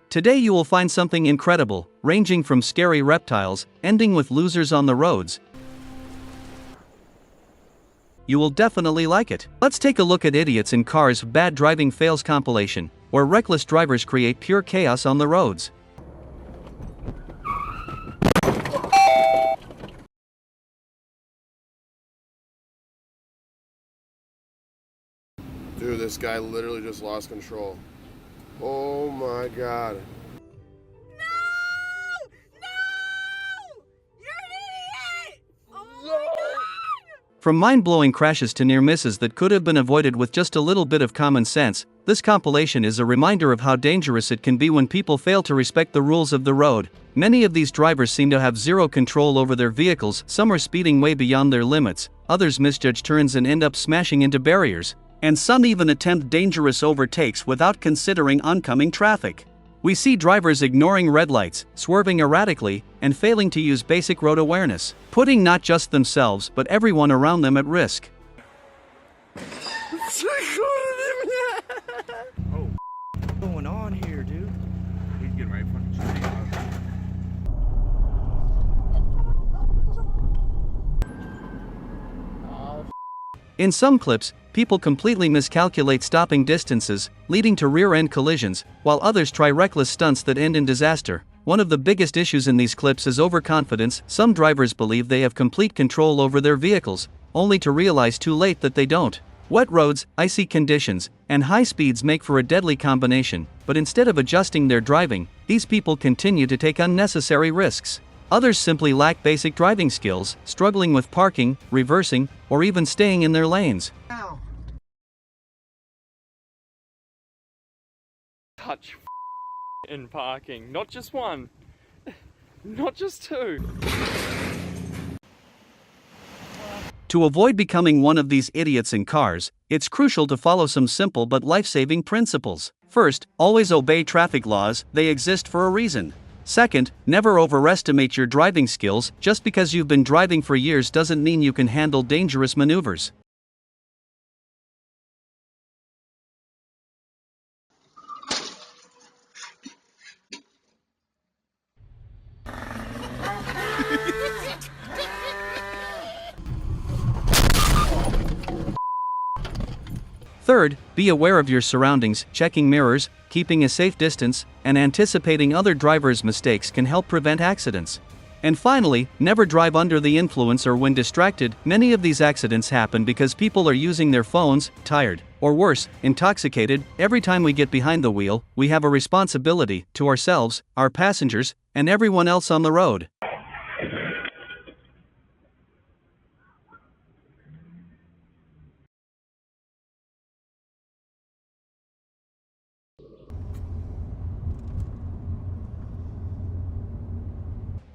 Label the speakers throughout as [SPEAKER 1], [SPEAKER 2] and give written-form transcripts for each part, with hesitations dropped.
[SPEAKER 1] Today you will find something incredible, ranging from scary reptiles, ending with losers on the roads. You will definitely like it. Let's take a look at Idiots in Cars Bad Driving Fails compilation, where reckless drivers create pure chaos on the roads.
[SPEAKER 2] Dude, this guy literally just lost control. Oh my god.
[SPEAKER 1] From mind-blowing crashes to near misses that could have been avoided with just a little bit of common sense, this compilation is a reminder of how dangerous it can be when people fail to respect the rules of the road. Many of these drivers seem to have zero control over their vehicles, some are speeding way beyond their limits, others misjudge turns and end up smashing into barriers, and some even attempt dangerous overtakes without considering oncoming traffic. We see drivers ignoring red lights, swerving erratically, and failing to use basic road awareness, putting not just themselves but everyone around them at risk.
[SPEAKER 3] What's going on here, dude?
[SPEAKER 4] He's getting ready to fucking shoot me.
[SPEAKER 1] In some clips, people completely miscalculate stopping distances, leading to rear-end collisions, while others try reckless stunts that end in disaster. One of the biggest issues in these clips is overconfidence. Some drivers believe they have complete control over their vehicles, only to realize too late that they don't. Wet roads, icy conditions, and high speeds make for a deadly combination, but instead of adjusting their driving, these people continue to take unnecessary risks. Others simply lack basic driving skills, struggling with parking, reversing, or even staying in their lanes.
[SPEAKER 4] Touch in parking. Not just one. Not just two.
[SPEAKER 1] To avoid becoming one of these idiots in cars, it's crucial to follow some simple but life-saving principles. First, always obey traffic laws, they exist for a reason. Second, never overestimate your driving skills. Just because you've been driving for years doesn't mean you can handle dangerous maneuvers. Third, be aware of your surroundings. Checking mirrors, keeping a safe distance, and anticipating other drivers' mistakes can help prevent accidents. And finally, never drive under the influence or when distracted. Many of these accidents happen because people are using their phones, tired, or worse, intoxicated. Every time we get behind the wheel, we have a responsibility to ourselves, our passengers, and everyone else on the road.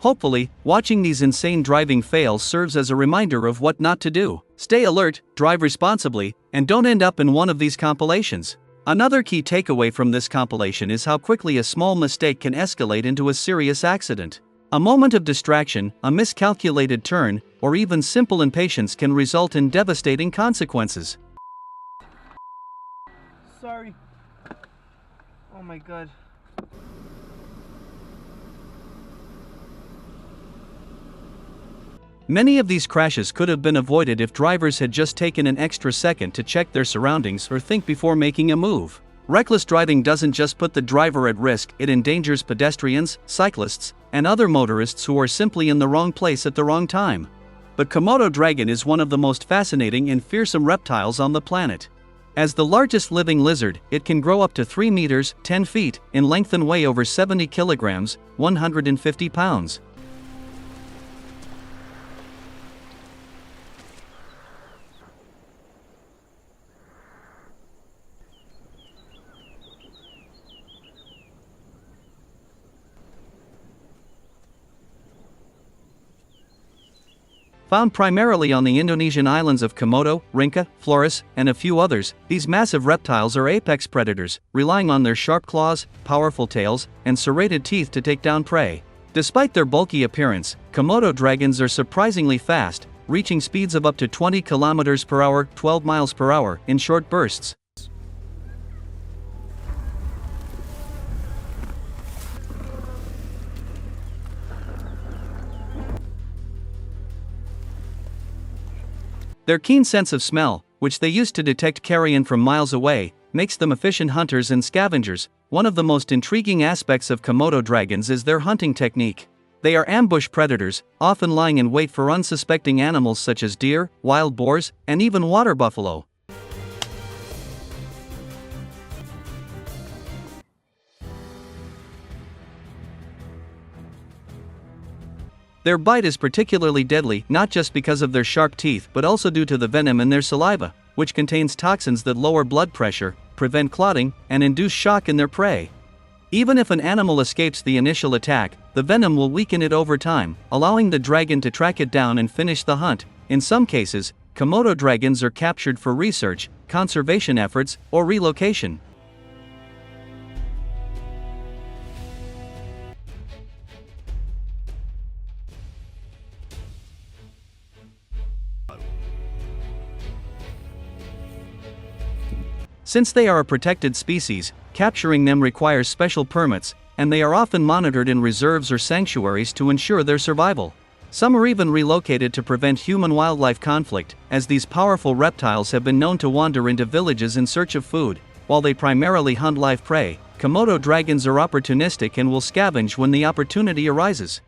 [SPEAKER 1] Hopefully, watching these insane driving fails serves as a reminder of what not to do. Stay alert, drive responsibly, and don't end up in one of these compilations. Another key takeaway from this compilation is how quickly a small mistake can escalate into a serious accident. A moment of distraction, a miscalculated turn, or even simple impatience can result in devastating consequences.
[SPEAKER 3] Sorry. Oh my god.
[SPEAKER 1] Many of these crashes could have been avoided if drivers had just taken an extra second to check their surroundings or think before making a move. Reckless driving doesn't just put the driver at risk, it endangers pedestrians, cyclists, and other motorists who are simply in the wrong place at the wrong time. But Komodo dragon is one of the most fascinating and fearsome reptiles on the planet. As the largest living lizard, it can grow up to 3 meters, 10 feet, in length and weigh over 70 kilograms, 150 pounds. Found primarily on the Indonesian islands of Komodo, Rinca, Flores, and a few others, these massive reptiles are apex predators, relying on their sharp claws, powerful tails, and serrated teeth to take down prey. Despite their bulky appearance, Komodo dragons are surprisingly fast, reaching speeds of up to 20 km per hour, 12 miles per hour, in short bursts. Their keen sense of smell, which they use to detect carrion from miles away, makes them efficient hunters and scavengers. One of the most intriguing aspects of Komodo dragons is their hunting technique. They are ambush predators, often lying in wait for unsuspecting animals such as deer, wild boars, and even water buffalo. Their bite is particularly deadly, not just because of their sharp teeth but also due to the venom in their saliva, which contains toxins that lower blood pressure, prevent clotting, and induce shock in their prey. Even if an animal escapes the initial attack, the venom will weaken it over time, allowing the dragon to track it down and finish the hunt. In some cases, Komodo dragons are captured for research, conservation efforts, or relocation. Since they are a protected species, capturing them requires special permits, and they are often monitored in reserves or sanctuaries to ensure their survival. Some are even relocated to prevent human-wildlife conflict, as these powerful reptiles have been known to wander into villages in search of food. While they primarily hunt live prey, Komodo dragons are opportunistic and will scavenge when the opportunity arises.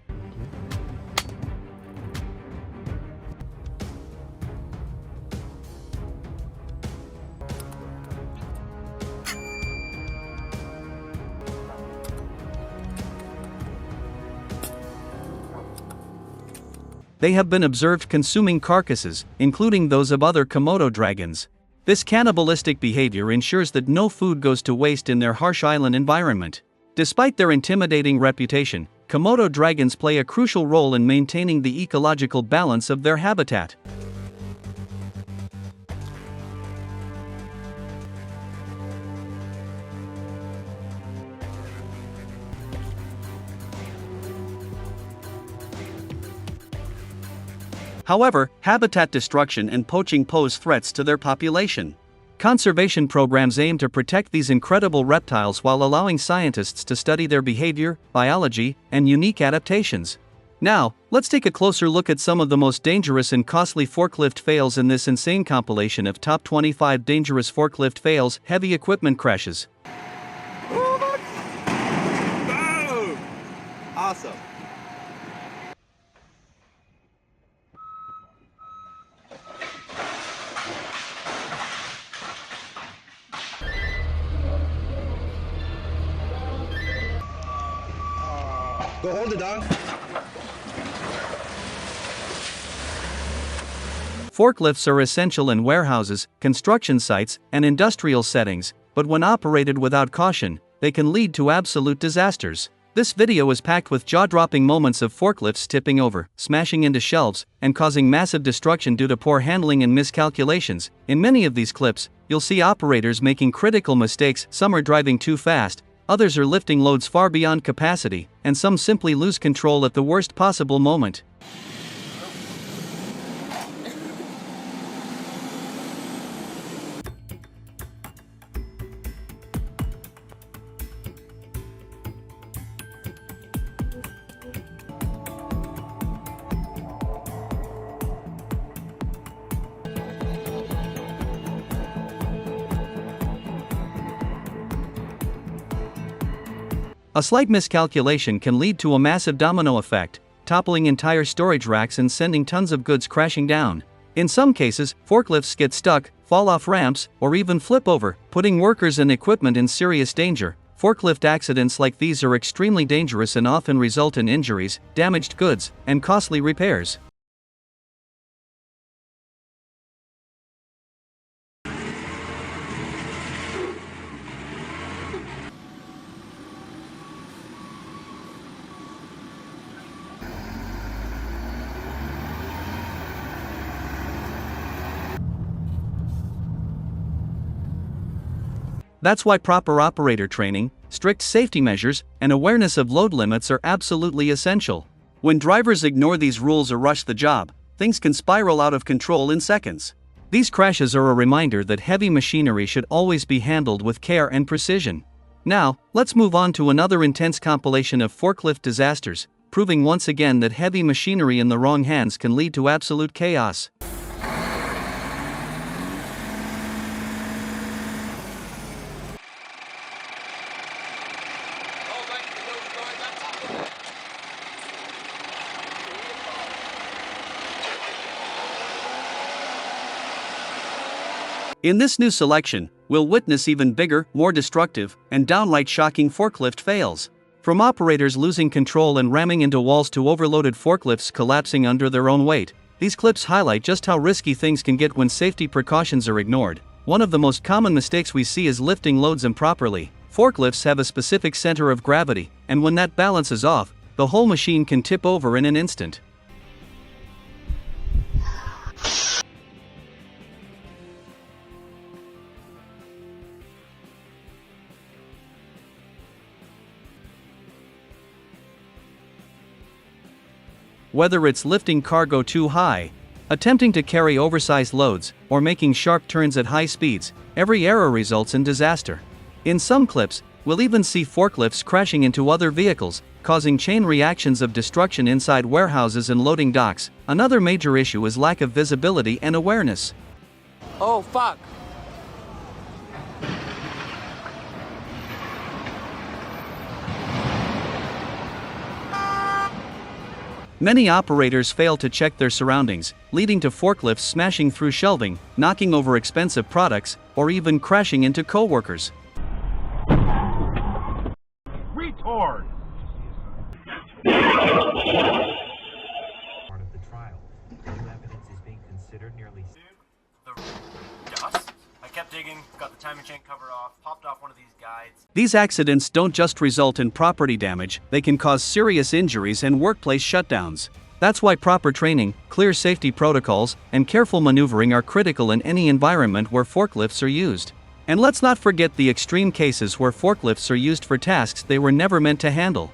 [SPEAKER 1] They have been observed consuming carcasses, including those of other Komodo dragons. This cannibalistic behavior ensures that no food goes to waste in their harsh island environment. Despite their intimidating reputation, Komodo dragons play a crucial role in maintaining the ecological balance of their habitat. However, habitat destruction and poaching pose threats to their population. Conservation programs aim to protect these incredible reptiles while allowing scientists to study their behavior, biology, and unique adaptations. Now, let's take a closer look at some of the most dangerous and costly forklift fails in this insane compilation of top 25 dangerous forklift fails, heavy equipment crashes.
[SPEAKER 3] Oh! Awesome. Go hold it, dog.
[SPEAKER 1] Forklifts are essential in warehouses, construction sites, and industrial settings, but when operated without caution, they can lead to absolute disasters. This video is packed with jaw-dropping moments of forklifts tipping over, smashing into shelves, and causing massive destruction due to poor handling and miscalculations. In many of these clips, you'll see operators making critical mistakes. Some are driving too fast, others are lifting loads far beyond capacity, and some simply lose control at the worst possible moment. A slight miscalculation can lead to a massive domino effect, toppling entire storage racks and sending tons of goods crashing down. In some cases, forklifts get stuck, fall off ramps, or even flip over, putting workers and equipment in serious danger. Forklift accidents like these are extremely dangerous and often result in injuries, damaged goods, and costly repairs. That's why proper operator training, strict safety measures, and awareness of load limits are absolutely essential. When drivers ignore these rules or rush the job, things can spiral out of control in seconds. These crashes are a reminder that heavy machinery should always be handled with care and precision. Now, let's move on to another intense compilation of forklift disasters, proving once again that heavy machinery in the wrong hands can lead to absolute chaos. In this new selection, we'll witness even bigger, more destructive, and downright shocking forklift fails. From operators losing control and ramming into walls to overloaded forklifts collapsing under their own weight, these clips highlight just how risky things can get when safety precautions are ignored. One of the most common mistakes we see is lifting loads improperly. Forklifts have a specific center of gravity, and when that balance is off, the whole machine can tip over in an instant. Whether it's lifting cargo too high, attempting to carry oversized loads, or making sharp turns at high speeds, every error results in disaster. In some clips, we'll even see forklifts crashing into other vehicles, causing chain reactions of destruction inside warehouses and loading docks. Another major issue is lack of visibility and awareness.
[SPEAKER 4] Oh, fuck.
[SPEAKER 1] Many operators fail to check their surroundings, leading to forklifts smashing through shelving, knocking over expensive products, or even crashing into coworkers.
[SPEAKER 3] Retard!
[SPEAKER 5] Part of the trial. New evidence is being considered nearly.
[SPEAKER 6] The dust. I kept digging, got the timing chain cover off, popped off one of these guides.
[SPEAKER 1] These accidents don't just result in property damage, they can cause serious injuries and workplace shutdowns. That's why proper training, clear safety protocols, and careful maneuvering are critical in any environment where forklifts are used. And let's not forget the extreme cases where forklifts are used for tasks they were never meant to handle.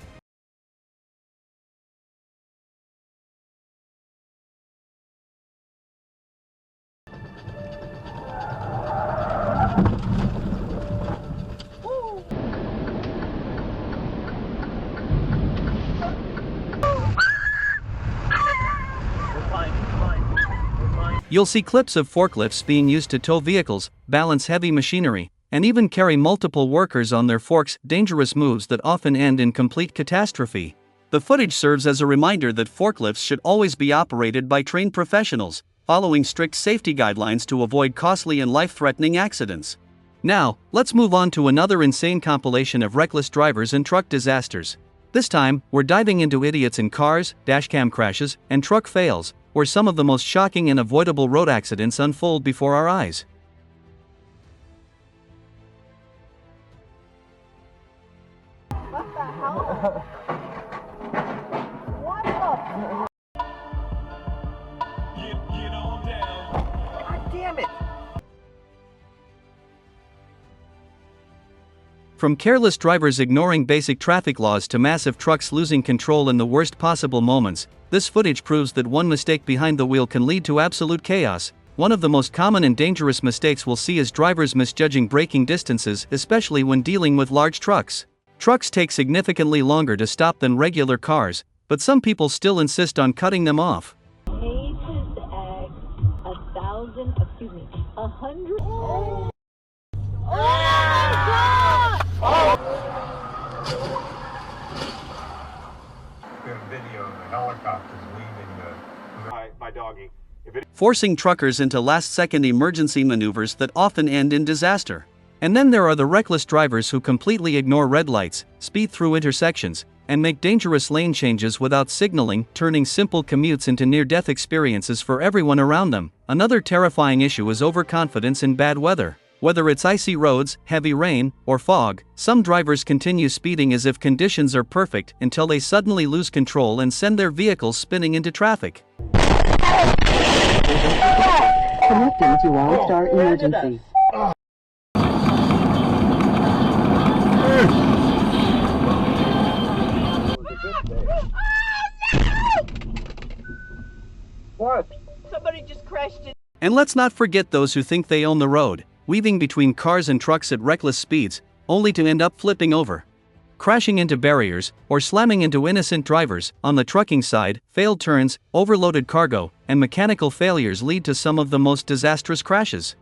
[SPEAKER 1] You'll see clips of forklifts being used to tow vehicles, balance heavy machinery, and even carry multiple workers on their forks, dangerous moves that often end in complete catastrophe. The footage serves as a reminder that forklifts should always be operated by trained professionals, following strict safety guidelines to avoid costly and life-threatening accidents. Now, let's move on to another insane compilation of reckless drivers and truck disasters. This time, we're diving into idiots in cars, dashcam crashes, and truck fails, where some of the most shocking and avoidable road accidents unfold before our eyes.
[SPEAKER 7] What the hell? What the?
[SPEAKER 3] Get on down.
[SPEAKER 7] God damn it!
[SPEAKER 1] From careless drivers ignoring basic traffic laws to massive trucks losing control in the worst possible moments, this footage proves that one mistake behind the wheel can lead to absolute chaos. One of the most common and dangerous mistakes we'll see is drivers misjudging braking distances, especially when dealing with large trucks. Trucks take significantly longer to stop than regular cars, but some people still insist on cutting them off.
[SPEAKER 8] Pages egg 100. Oh my God!
[SPEAKER 3] Video of the helicopters leaving my doggy.
[SPEAKER 1] Forcing truckers into last-second emergency maneuvers that often end in disaster. And then there are the reckless drivers who completely ignore red lights, speed through intersections, and make dangerous lane changes without signaling, turning simple commutes into near-death experiences for everyone around them. Another terrifying issue is overconfidence in bad weather. Whether it's icy roads, heavy rain, or fog, some drivers continue speeding as if conditions are perfect until they suddenly lose control and send their vehicles spinning into traffic.
[SPEAKER 9] Connecting to All-Star Emergency.
[SPEAKER 3] What?
[SPEAKER 7] Somebody just crashed it.
[SPEAKER 1] And let's not forget those who think they own the road, weaving between cars and trucks at reckless speeds, only to end up flipping over, crashing into barriers, or slamming into innocent drivers. On the trucking side, failed turns, overloaded cargo, and mechanical failures lead to some of the most disastrous crashes.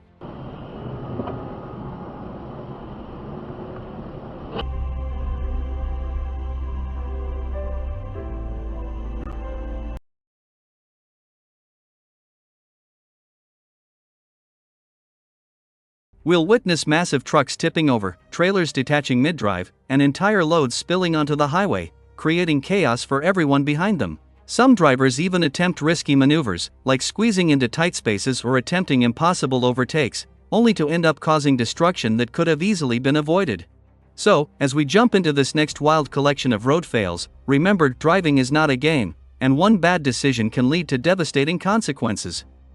[SPEAKER 1] We'll witness massive trucks tipping over, trailers detaching mid-drive, and entire loads spilling onto the highway, creating chaos for everyone behind them. Some drivers even attempt risky maneuvers, like squeezing into tight spaces or attempting impossible overtakes, only to end up causing destruction that could have easily been avoided. So, as we jump into this next wild collection of road fails, remember, driving is not a game, and one bad decision can lead to devastating consequences.